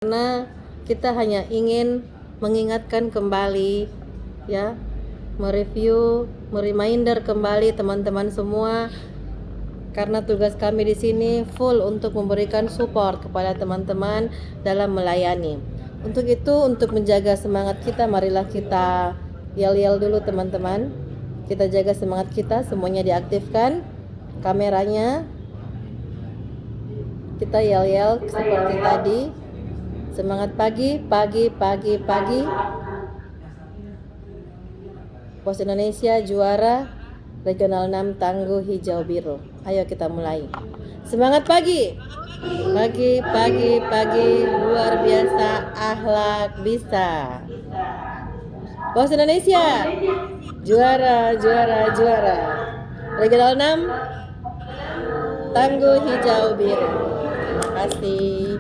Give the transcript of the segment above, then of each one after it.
karena kita hanya ingin mengingatkan kembali, ya, mereview, mereminder kembali teman-teman semua, karena tugas kami di sini full untuk memberikan support kepada teman-teman dalam melayani. Untuk itu, untuk menjaga semangat kita, marilah kita yel-yel dulu teman-teman. Kita jaga semangat kita, semuanya diaktifkan kameranya. Kita yel-yel seperti tadi. Semangat pagi. Pos Indonesia juara Regional 6 Tangguh Hijau Biru. Ayo kita mulai. Semangat pagi. Pagi luar biasa, akhlak bisa. Pos Indonesia juara. Regional 6 Tangguh Hijau Biru. Terima kasih.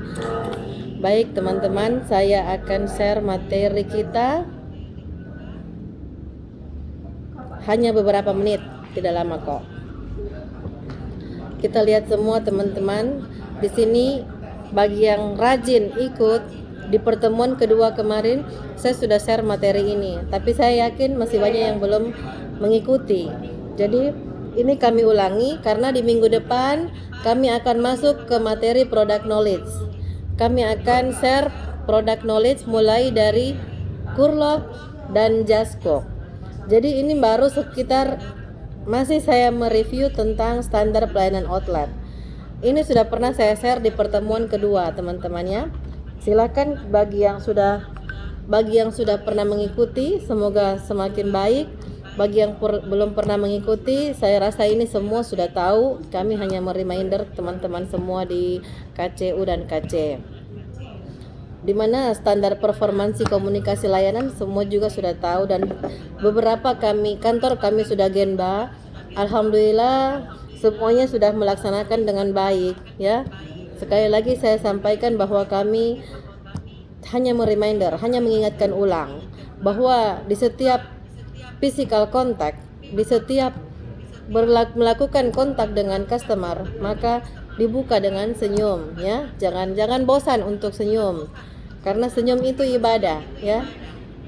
Baik teman-teman, saya akan share materi kita hanya beberapa menit, tidak lama kok. Kita lihat semua teman-teman di sini, bagi yang rajin ikut di pertemuan kedua kemarin, saya sudah share materi ini, tapi saya yakin masih banyak yang belum mengikuti. Jadi ini kami ulangi karena di minggu depan kami akan masuk ke materi product knowledge. Kami akan share product knowledge mulai dari Kurlok dan Jaskok. Jadi ini baru sekitar, masih saya mereview tentang standar pelayanan outlet. Ini sudah pernah saya share di pertemuan kedua teman-temannya. Silakan bagi yang sudah pernah mengikuti, semoga semakin baik. Bagi yang belum pernah mengikuti, saya rasa ini semua sudah tahu. Kami hanya mereminder teman-teman semua di KCU dan KC, di mana standar performansi komunikasi layanan semua juga sudah tahu, dan beberapa kantor kami sudah Genba. Alhamdulillah semuanya sudah melaksanakan dengan baik, ya. Sekali lagi saya sampaikan bahwa kami hanya hanya mengingatkan ulang bahwa di setiap physical contact, di setiap melakukan kontak dengan customer, maka dibuka dengan senyum, ya. Jangan bosan untuk senyum, karena senyum itu ibadah, ya.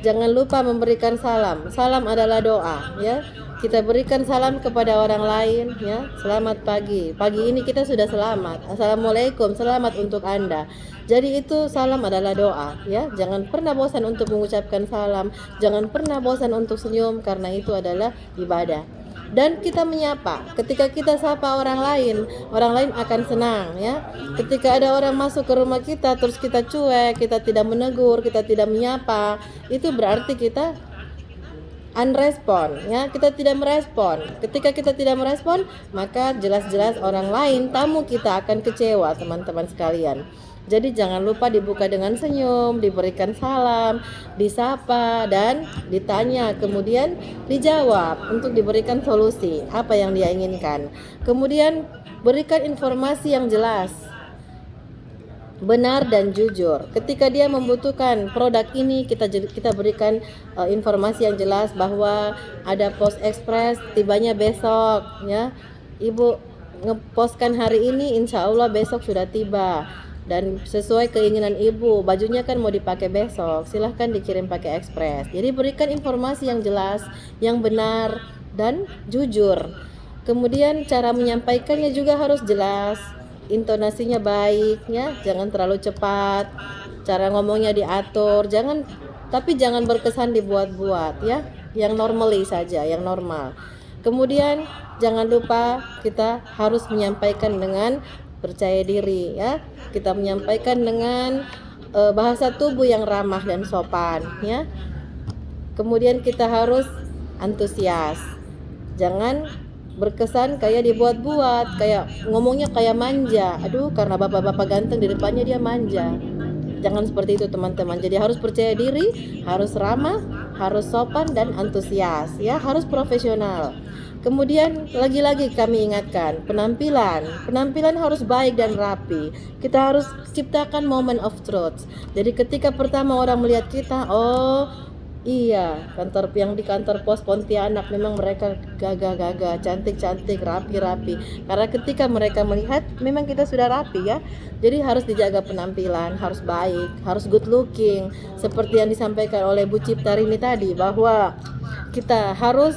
Jangan lupa memberikan salam. Salam adalah doa, ya. Kita berikan salam kepada orang lain, ya. Selamat pagi. Pagi ini kita sudah selamat. Assalamualaikum, selamat untuk Anda. Jadi itu salam adalah doa, ya. Jangan pernah bosan untuk mengucapkan salam. Jangan pernah bosan untuk senyum, karena itu adalah ibadah. Dan kita menyapa, ketika kita sapa orang lain akan senang, ya. Ketika ada orang masuk ke rumah kita terus kita cuek, kita tidak menegur, kita tidak menyapa, itu berarti kita unrespon, ya. Kita tidak merespon. Ketika kita tidak merespon, maka jelas-jelas orang lain, tamu kita akan kecewa, teman-teman sekalian. Jadi jangan lupa dibuka dengan senyum, diberikan salam, disapa, dan ditanya, kemudian dijawab untuk diberikan solusi apa yang dia inginkan. Kemudian berikan informasi yang jelas, benar dan jujur. Ketika dia membutuhkan produk ini, kita berikan informasi yang jelas bahwa ada post express tibanya besok, ya. Ibu ngepostkan hari ini, insya Allah besok sudah tiba. Dan sesuai keinginan ibu, bajunya kan mau dipakai besok, silahkan dikirim pakai ekspres. Jadi berikan informasi yang jelas, yang benar dan jujur. Kemudian cara menyampaikannya juga harus jelas, intonasinya baik, ya. Jangan terlalu cepat, cara ngomongnya diatur, tapi jangan berkesan dibuat-buat, ya. Yang normally saja, yang normal. Kemudian jangan lupa kita harus menyampaikan dengan percaya diri, ya. Kita menyampaikan dengan bahasa tubuh yang ramah dan sopan, ya. Kemudian kita harus antusias. Jangan berkesan kayak dibuat-buat, kayak ngomongnya kayak manja. Aduh, karena bapak-bapak ganteng di depannya dia manja. Jangan seperti itu, teman-teman. Jadi harus percaya diri, harus ramah, harus sopan dan antusias, ya. Harus profesional. Kemudian lagi-lagi kami ingatkan, penampilan harus baik dan rapi. Kita harus ciptakan moment of truth. Jadi ketika pertama orang melihat kita, oh Iya, kantor yang di kantor pos Pontianak memang mereka gagah-gagah, cantik-cantik, rapi-rapi. Karena ketika mereka melihat memang kita sudah rapi ya. Jadi harus dijaga penampilan, harus baik, harus good looking. Seperti yang disampaikan oleh Bu Ciptarini tadi bahwa kita harus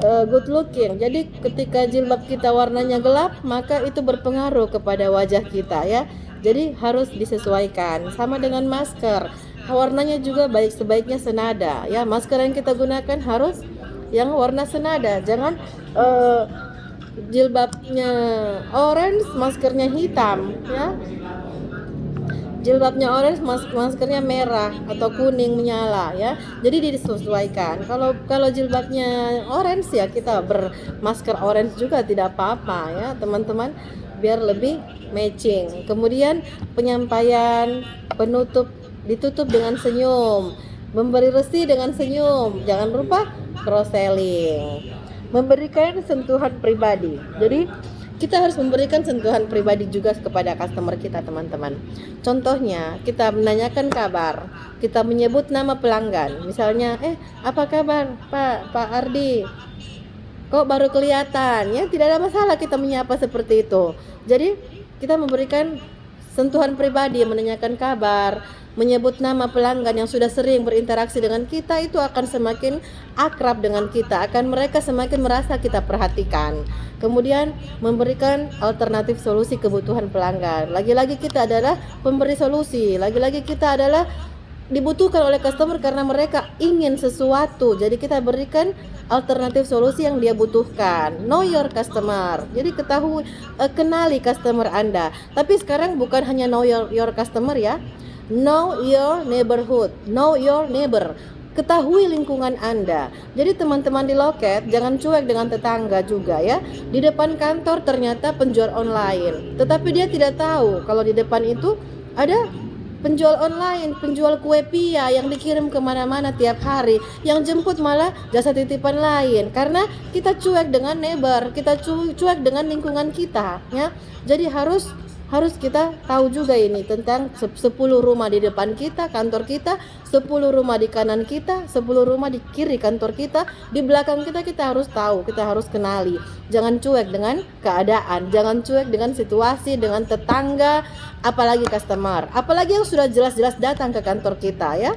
good looking. Jadi ketika jilbab kita warnanya gelap, maka itu berpengaruh kepada wajah kita ya. Jadi harus disesuaikan. Sama dengan masker, warnanya juga baik sebaiknya senada ya. Masker yang kita gunakan harus yang warna senada. Jangan jilbabnya orange, maskernya hitam ya. Jilbabnya orange, maskernya merah atau kuning menyala ya. Jadi disesuaikan. Kalau jilbabnya orange ya kita bermasker orange juga tidak apa-apa ya, teman-teman, biar lebih matching. Kemudian penyampaian penutup ditutup dengan senyum. Memberi resi dengan senyum. Jangan lupa cross selling. Memberikan sentuhan pribadi. Jadi kita harus memberikan sentuhan pribadi juga kepada customer kita, teman-teman. Contohnya, kita menanyakan kabar, kita menyebut nama pelanggan. Misalnya, apa kabar Pak Ardi? Kok baru kelihatan? Ya, tidak ada masalah kita menyapa seperti itu. Jadi, kita memberikan sentuhan pribadi, menanyakan kabar, menyebut nama pelanggan yang sudah sering berinteraksi dengan kita, itu akan semakin akrab dengan kita, akan mereka semakin merasa kita perhatikan. Kemudian memberikan alternatif solusi kebutuhan pelanggan. Lagi-lagi kita adalah pemberi solusi, lagi-lagi kita adalah dibutuhkan oleh customer karena mereka ingin sesuatu. Jadi kita berikan alternatif solusi yang dia butuhkan. Know your customer. Jadi ketahui, kenali customer Anda. Tapi sekarang bukan hanya know your customer ya. Know your neighborhood. Know your neighbor. Ketahui lingkungan Anda. Jadi teman-teman di loket jangan cuek dengan tetangga juga ya. Di depan kantor ternyata penjual online, tetapi dia tidak tahu kalau di depan itu ada penjual online, penjual kue pia yang dikirim kemana-mana tiap hari, yang jemput malah jasa titipan lain. Karena kita cuek dengan neighbor, kita cuek dengan lingkungan kita ya. Jadi harus kita tahu juga ini tentang 10 rumah di depan kita, kantor kita, 10 rumah di kanan kita, 10 rumah di kiri kantor kita, di belakang kita. Kita harus tahu, kita harus kenali. Jangan cuek dengan keadaan, jangan cuek dengan situasi, dengan tetangga, apalagi customer, apalagi yang sudah jelas-jelas datang ke kantor kita ya.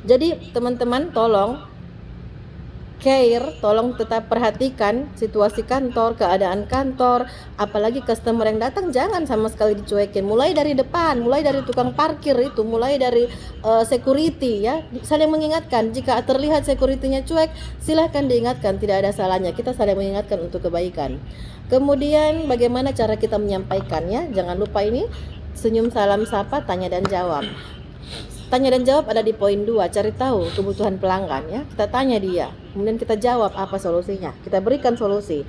Jadi teman-teman tolong care, tolong tetap perhatikan situasi kantor, keadaan kantor, apalagi customer yang datang jangan sama sekali dicuekin. Mulai dari depan, mulai dari tukang parkir itu, mulai dari security ya, saling mengingatkan. Jika terlihat securitynya cuek, silahkan diingatkan, tidak ada salahnya. Kita saling mengingatkan untuk kebaikan. Kemudian bagaimana cara kita menyampaikannya? Jangan lupa ini senyum, salam, sapa, tanya dan jawab. Tanya dan jawab ada di poin 2, cari tahu kebutuhan pelanggan ya. Kita tanya dia, kemudian kita jawab apa solusinya, kita berikan solusi.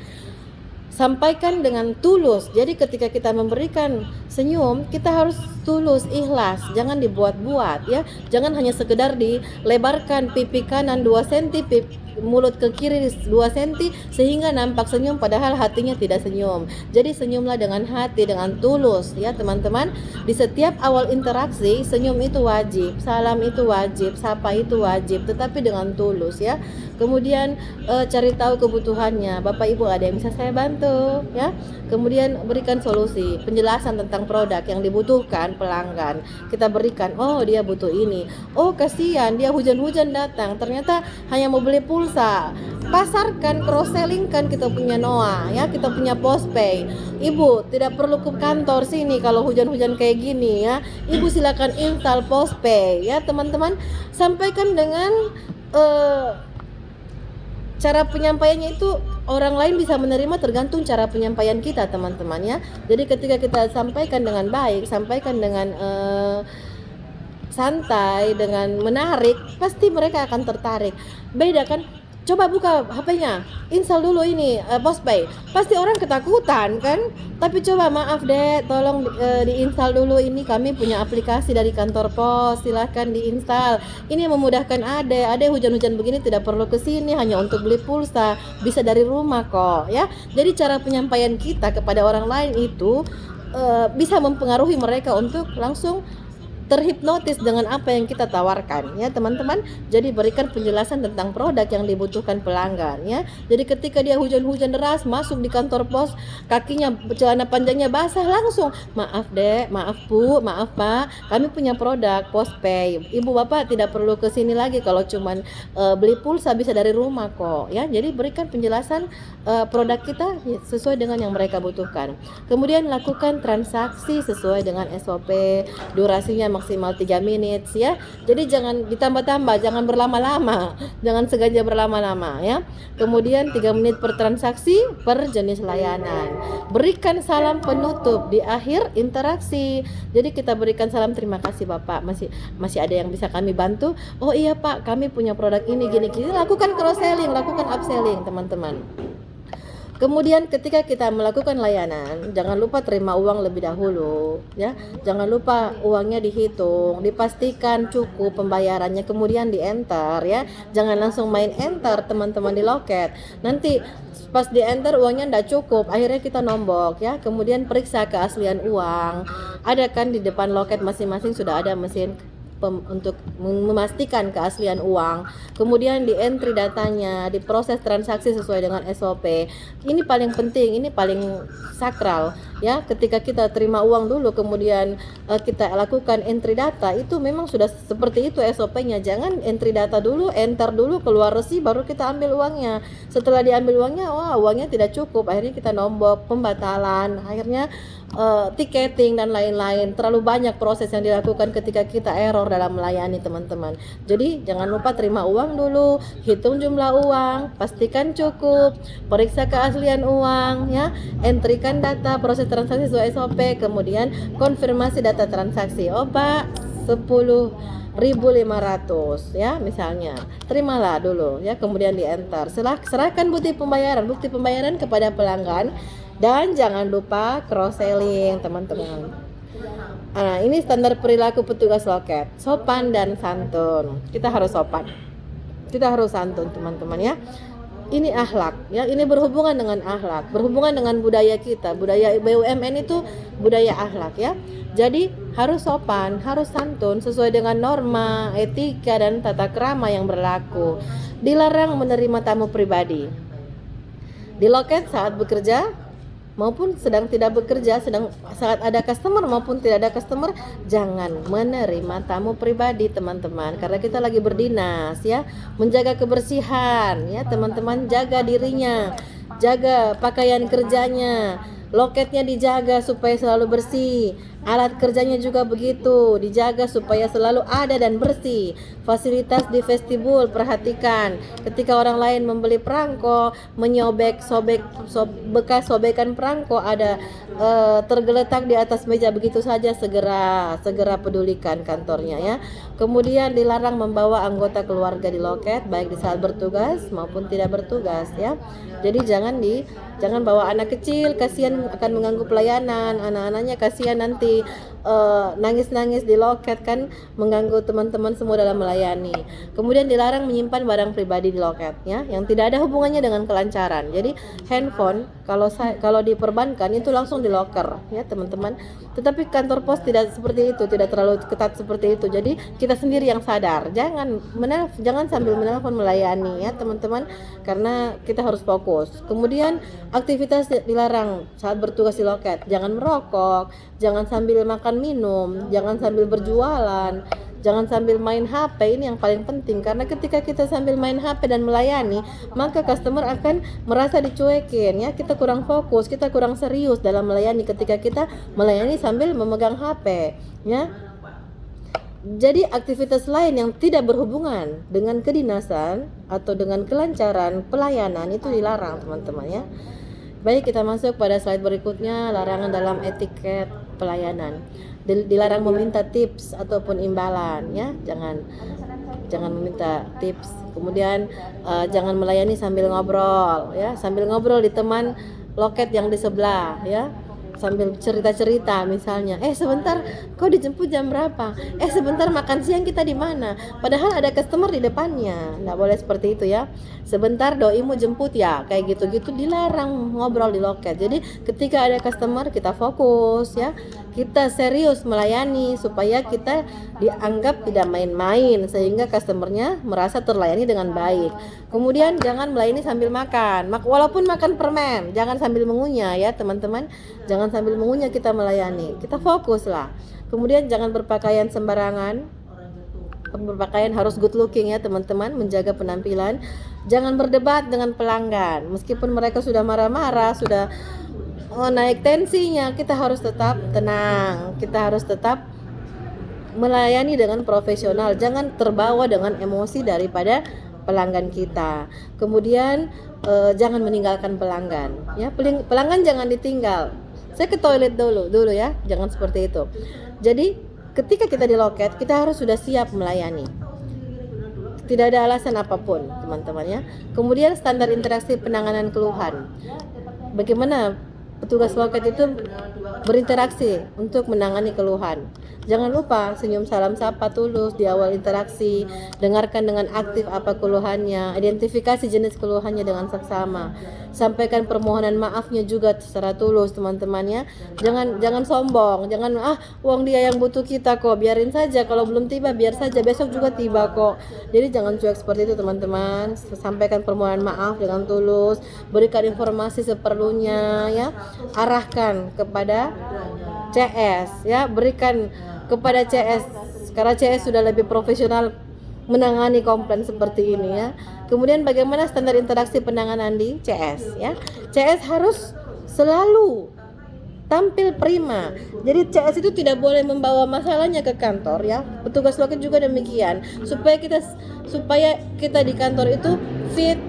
Sampaikan dengan tulus. Jadi ketika kita memberikan senyum, kita harus tulus, ikhlas, jangan dibuat-buat ya. Jangan hanya sekedar dilebarkan pipi kanan 2 cm, mulut ke kiri 2 cm sehingga nampak senyum padahal hatinya tidak senyum. Jadi senyumlah dengan hati, dengan tulus ya teman-teman. Di setiap awal interaksi, senyum itu wajib, salam itu wajib, sapa itu wajib, tetapi dengan tulus ya. Kemudian cari tahu kebutuhannya. Bapak Ibu, ada yang bisa saya bantu ya? Kemudian berikan solusi, penjelasan tentang produk yang dibutuhkan pelanggan. Kita berikan, oh dia butuh ini. Oh kasihan, dia hujan-hujan datang, ternyata hanya mau beli pulsa. Pasarkan, cross sellingkan kita punya Noah ya, kita punya Postpay. Ibu tidak perlu ke kantor sini kalau hujan-hujan kayak gini ya. Ibu silakan install Postpay ya teman-teman. Sampaikan dengan cara penyampaiannya itu orang lain bisa menerima tergantung cara penyampaian kita teman-teman ya. Jadi ketika kita sampaikan dengan baik, sampaikan dengan santai, dengan menarik, pasti mereka akan tertarik. Beda kan? Coba buka HP-nya, install dulu ini Postpay, pasti orang ketakutan kan. Tapi coba, maaf deh, tolong diinstal dulu ini, kami punya aplikasi dari kantor pos, silahkan diinstal. Ini memudahkan ade hujan-hujan begini tidak perlu ke sini, hanya untuk beli pulsa, bisa dari rumah kok ya. Jadi cara penyampaian kita kepada orang lain itu bisa mempengaruhi mereka untuk langsung terhipnotis dengan apa yang kita tawarkan ya teman-teman. Jadi berikan penjelasan tentang produk yang dibutuhkan pelanggan ya. Jadi ketika dia hujan-hujan deras masuk di kantor pos, kakinya celana panjangnya basah, langsung maaf dek, maaf bu, maaf pak, kami punya produk postpay, ibu bapak tidak perlu ke sini lagi, kalau cuman beli pulsa bisa dari rumah kok ya. Jadi berikan penjelasan produk kita sesuai dengan yang mereka butuhkan. Kemudian lakukan transaksi sesuai dengan SOP, durasinya maksimal 3 menit ya. Jadi jangan ditambah-tambah, jangan berlama-lama, jangan sengaja berlama-lama ya. Kemudian 3 menit per transaksi per jenis layanan. Berikan salam penutup di akhir interaksi. Jadi kita berikan salam, terima kasih Bapak, masih ada yang bisa kami bantu? Oh iya Pak, kami punya produk ini gini. Lakukan cross selling, lakukan upselling teman-teman. Kemudian ketika kita melakukan layanan, jangan lupa terima uang lebih dahulu ya. Jangan lupa uangnya dihitung, dipastikan cukup pembayarannya, kemudian di enter ya. Jangan langsung main enter teman-teman di loket. Nanti pas di enter uangnya tidak cukup, akhirnya kita nombok ya. Kemudian periksa keaslian uang. Ada kan di depan loket masing-masing sudah ada mesin untuk memastikan keaslian uang. Kemudian di entry datanya, diproses transaksi sesuai dengan SOP. Ini paling penting, ini paling sakral ya. Ketika kita terima uang dulu kemudian kita lakukan entry data, itu memang sudah seperti itu SOP-nya. Jangan entry data dulu, enter dulu, keluar resi baru kita ambil uangnya. Setelah diambil uangnya, wah uangnya tidak cukup, akhirnya kita nombok, pembatalan, akhirnya tiketing dan lain-lain. Terlalu banyak proses yang dilakukan ketika kita error dalam melayani teman-teman. Jadi jangan lupa terima uang dulu, hitung jumlah uang, pastikan cukup, periksa keaslian uang ya, entrikan data proses transaksi sesuai SOP, kemudian konfirmasi data transaksi. Oh Pak, 10.500 ya misalnya, terimalah dulu ya, kemudian di enter. Serahkan bukti pembayaran kepada pelanggan. Dan jangan lupa cross selling teman-teman. Nah, ini standar perilaku petugas loket, sopan dan santun. Kita harus sopan, kita harus santun teman-teman ya. Ini akhlak ya, ini berhubungan dengan akhlak, berhubungan dengan budaya kita. Budaya BUMN itu budaya akhlak ya. Jadi harus sopan, harus santun sesuai dengan norma, etika dan tata krama yang berlaku. Dilarang menerima tamu pribadi di loket saat bekerja maupun sedang tidak bekerja, saat ada customer maupun tidak ada customer. Jangan menerima tamu pribadi teman-teman, karena kita lagi berdinas ya. Menjaga kebersihan ya teman-teman, jaga dirinya, jaga pakaian kerjanya, loketnya dijaga supaya selalu bersih. Alat kerjanya juga begitu, dijaga supaya selalu ada dan bersih. Fasilitas di vestibul perhatikan. Ketika orang lain membeli perangko, bekas sobekan perangko ada tergeletak di atas meja begitu saja, segera pedulikan kantornya ya. Kemudian dilarang membawa anggota keluarga di loket, baik di saat bertugas maupun tidak bertugas ya. Jadi jangan bawa anak kecil, kasihan akan mengganggu pelayanan. Anak-anaknya kasihan nanti nangis-nangis di loket kan, mengganggu teman-teman semua dalam melayani. Kemudian dilarang menyimpan barang pribadi di loket ya, yang tidak ada hubungannya dengan kelancaran. Jadi handphone kalau di perbankan itu langsung di locker ya teman-teman. Tetapi kantor pos tidak seperti itu, tidak terlalu ketat seperti itu. Jadi kita sendiri yang sadar, jangan sambil menelpon melayani ya teman-teman, karena kita harus fokus. Kemudian aktivitas dilarang saat bertugas di loket. Jangan merokok, jangan sambil makan minum, jangan sambil berjualan, jangan sambil main HP. Ini yang paling penting, karena ketika kita sambil main HP dan melayani, maka customer akan merasa dicuekin ya. Kita kurang fokus, kita kurang serius dalam melayani ketika kita melayani sambil memegang HP ya. Jadi aktivitas lain yang tidak berhubungan dengan kedinasan atau dengan kelancaran pelayanan itu dilarang teman-teman ya. Baik, kita masuk pada slide berikutnya, larangan dalam etiket pelayanan. Dilarang meminta tips ataupun imbalan ya, jangan meminta tips. Kemudian jangan melayani sambil ngobrol ya, sambil ngobrol di teman loket yang di sebelah ya. sambil cerita-cerita misalnya, sebentar kau dijemput jam berapa, sebentar makan siang kita di mana, padahal ada customer di depannya. Nggak boleh seperti itu ya. Sebentar doimu jemput ya, kayak gitu-gitu dilarang ngobrol di loket. Jadi ketika ada customer kita fokus ya, kita serius melayani supaya kita dianggap tidak main-main, sehingga customernya merasa terlayani dengan baik. Kemudian jangan melayani sambil makan, walaupun makan permen jangan sambil mengunyah ya teman-teman. Jangan sambil mengunyah kita melayani, kita fokus lah. Kemudian jangan berpakaian sembarangan. Berpakaian harus good looking ya teman-teman, menjaga penampilan. Jangan berdebat dengan pelanggan, meskipun mereka sudah marah-marah, sudah naik tensinya, kita harus tetap tenang, kita harus tetap melayani dengan profesional. Jangan terbawa dengan emosi daripada pelanggan kita. Kemudian jangan meninggalkan pelanggan ya. Pelanggan jangan ditinggal. Saya ke toilet dulu ya, jangan seperti itu. Jadi ketika kita di loket, kita harus sudah siap melayani. Tidak ada alasan apapun, teman-teman ya. Kemudian standar interaksi penanganan keluhan. Bagaimana petugas loket itu berinteraksi untuk menangani keluhan. Jangan lupa senyum salam sapa tulus di awal interaksi, dengarkan dengan aktif apa keluhannya, identifikasi jenis keluhannya dengan seksama, sampaikan permohonan maafnya juga secara tulus teman-teman ya. Jangan sombong, jangan uang dia yang butuh kita kok, biarin saja, kalau belum tiba biar saja, besok juga tiba kok. Jadi jangan cuek seperti itu teman-teman. Sampaikan permohonan maaf dengan tulus, berikan informasi seperlunya ya, arahkan kepada CS ya, berikan kepada CS karena CS sudah lebih profesional menangani komplain seperti ini ya. Kemudian bagaimana standar interaksi penanganan di CS ya. CS harus selalu tampil prima. Jadi CS itu tidak boleh membawa masalahnya ke kantor ya. Petugas loket juga demikian. Supaya kita di kantor itu fit,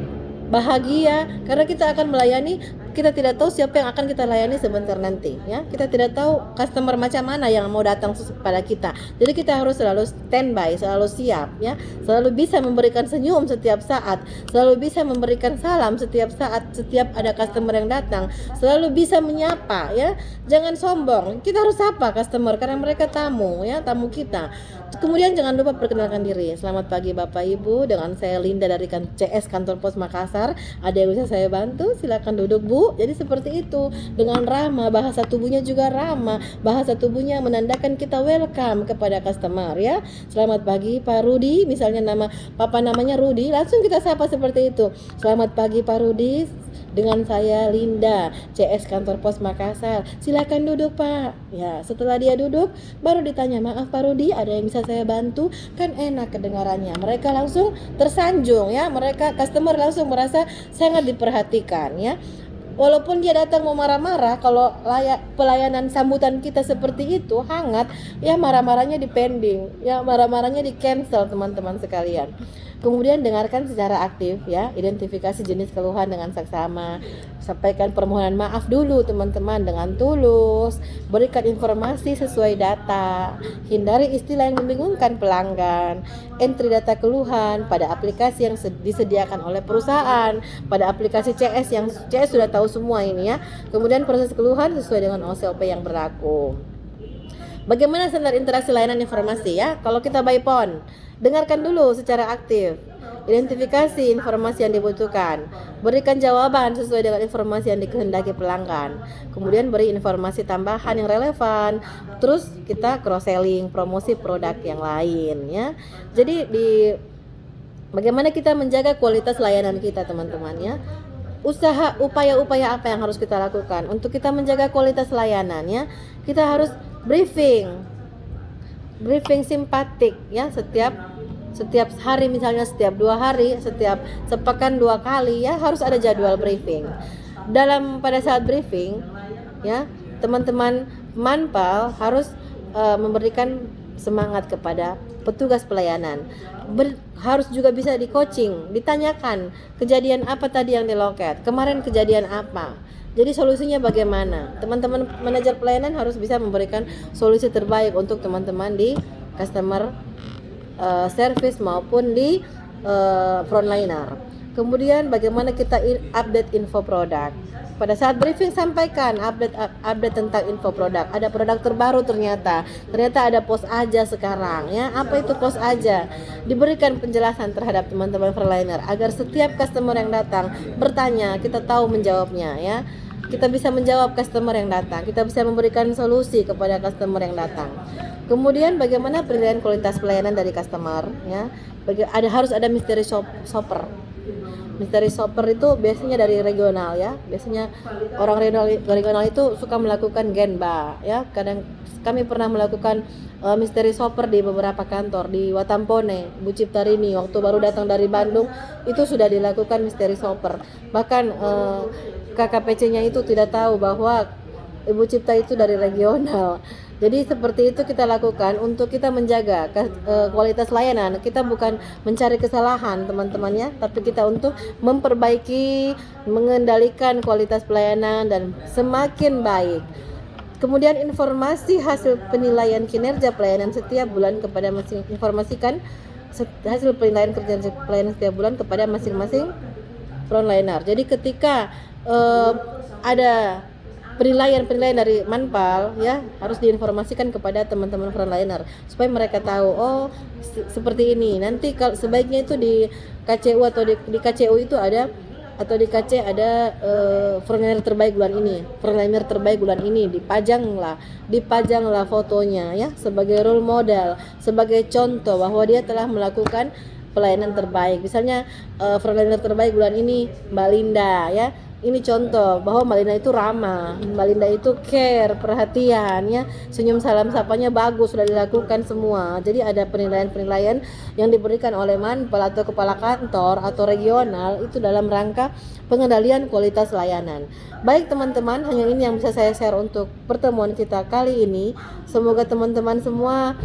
bahagia, karena kita akan melayani. Kita tidak tahu siapa yang akan kita layani sebentar nanti ya. Kita tidak tahu customer macam mana yang mau datang kepada kita. Jadi kita harus selalu standby, selalu siap ya. Selalu bisa memberikan senyum setiap saat, selalu bisa memberikan salam setiap saat setiap ada customer yang datang. Selalu bisa menyapa ya. Jangan sombong. Kita harus sapa customer karena mereka tamu ya, tamu kita. Kemudian jangan lupa perkenalkan diri. Selamat pagi Bapak Ibu, dengan saya Linda dari CS Kantor Pos Makassar. Ada yang bisa saya bantu? Silakan duduk Bu. Jadi seperti itu, dengan ramah, bahasa tubuhnya juga ramah. Bahasa tubuhnya menandakan kita welcome kepada customer ya. Selamat pagi Pak Rudi, misalnya namanya Rudi, langsung kita sapa seperti itu. Selamat pagi Pak Rudi, dengan saya Linda, CS Kantor Pos Makassar. Silakan duduk Pak. Ya, setelah dia duduk, baru ditanya, maaf Pak Rudi, ada yang bisa saya bantu? Kan enak kedengarannya. Mereka langsung tersanjung ya. Customer langsung merasa sangat diperhatikan ya. Walaupun dia datang mau marah-marah, kalau pelayanan sambutan kita seperti itu hangat, ya marah-marahnya dipending, ya marah-marahnya di cancel teman-teman sekalian. Kemudian dengarkan secara aktif ya, identifikasi jenis keluhan dengan seksama, sampaikan permohonan maaf dulu teman-teman dengan tulus, berikan informasi sesuai data, hindari istilah yang membingungkan pelanggan, entry data keluhan pada aplikasi yang disediakan oleh perusahaan, pada aplikasi CS yang CS sudah tahu semua ini ya. Kemudian proses keluhan sesuai dengan OCOP yang berlaku. Bagaimana standar interaksi layanan informasi ya? Kalau kita by phone, dengarkan dulu secara aktif, identifikasi informasi yang dibutuhkan, berikan jawaban sesuai dengan informasi yang dikehendaki pelanggan, kemudian beri informasi tambahan yang relevan, terus kita cross selling, promosi produk yang lain ya. Jadi bagaimana kita menjaga kualitas layanan kita teman-teman ya. Upaya-upaya apa yang harus kita lakukan untuk kita menjaga kualitas layanan ya? Kita harus briefing simpatik ya, setiap hari, misalnya setiap 2 hari, setiap sepekan 2 kali ya, harus ada jadwal briefing. Pada saat briefing ya, teman-teman Manpal harus memberikan semangat kepada petugas pelayanan. Harus juga bisa di coaching, ditanyakan kejadian apa tadi yang di loket, kemarin kejadian apa, jadi solusinya bagaimana. Teman-teman manajer pelayanan harus bisa memberikan solusi terbaik untuk teman-teman di customer service maupun di frontliner. Kemudian bagaimana kita update info produk. Pada saat briefing sampaikan update tentang info produk. Ada produk terbaru ternyata ada pos aja sekarang ya. Apa itu pos aja? Diberikan penjelasan terhadap teman-teman Frontliner agar setiap customer yang datang bertanya, kita tahu menjawabnya ya. Kita bisa menjawab customer yang datang, kita bisa memberikan solusi kepada customer yang datang. Kemudian bagaimana penilaian kualitas pelayanan dari customer ya. Harus ada mystery shopper. Mystery shopper itu biasanya dari regional ya. Biasanya orang regional itu suka melakukan genba ya. Kadang kami pernah melakukan mystery shopper di beberapa kantor di Watampone, Bu Ciptarini waktu baru datang dari Bandung itu sudah dilakukan mystery shopper. Bahkan KKPC-nya itu tidak tahu bahwa Ibu Cipta itu dari regional. Jadi seperti itu kita lakukan untuk kita menjaga kualitas layanan. Kita bukan mencari kesalahan teman-temannya, tapi kita untuk memperbaiki, mengendalikan kualitas pelayanan dan semakin baik. Kemudian informasi hasil penilaian kinerja pelayanan setiap bulan kepada informasikan hasil penilaian kinerja pelayanan setiap bulan kepada masing-masing frontliner. Jadi ketika ada penilaian dari Manpal ya harus diinformasikan kepada teman-teman frontliner supaya mereka tahu seperti ini. Nanti kalau sebaiknya itu di KCU atau di KCU itu ada atau di KC ada frontliner terbaik bulan ini dipajanglah fotonya ya sebagai role model, sebagai contoh bahwa dia telah melakukan pelayanan terbaik. Misalnya frontliner terbaik bulan ini Mbak Linda ya. Ini contoh bahwa Mbak Linda itu ramah, Mbak Linda itu care, perhatian ya, senyum salam sapanya bagus, sudah dilakukan semua. Jadi ada penilaian yang diberikan oleh Manpal atau kepala kantor atau regional itu dalam rangka pengendalian kualitas layanan. Baik teman-teman, hanya ini yang bisa saya share untuk pertemuan kita kali ini. Semoga teman-teman semua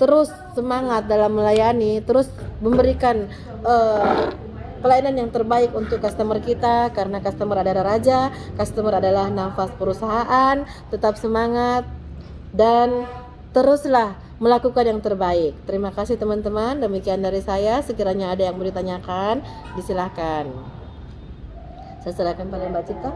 terus semangat dalam melayani, terus memberikan pelayanan yang terbaik untuk customer kita, karena customer adalah raja, customer adalah nafas perusahaan. Tetap semangat dan teruslah melakukan yang terbaik. Terima kasih teman-teman, demikian dari saya. Sekiranya ada yang mau ditanyakan, disilahkan. Saya serahkan pada Mbak Cipta.